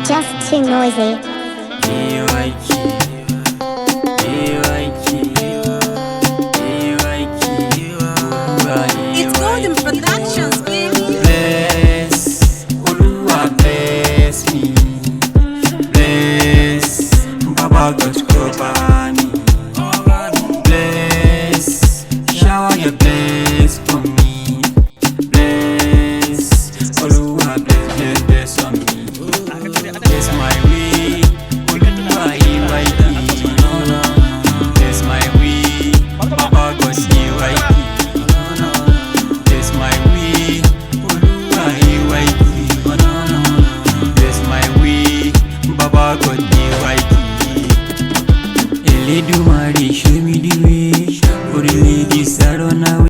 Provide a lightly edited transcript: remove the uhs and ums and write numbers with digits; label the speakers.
Speaker 1: just too noisy.
Speaker 2: It's Golden Productions, baby.
Speaker 3: Bless, Oluwa bless me. Bless, Baba God cover me. Bless, shower your bless for me. Bless, Oluwa bless on me. Bless my way, Oluwa bless my way, Baba God bless my way, Oluwa bless my way, Baba God Eledumare show me the way, for the ladies I don't know.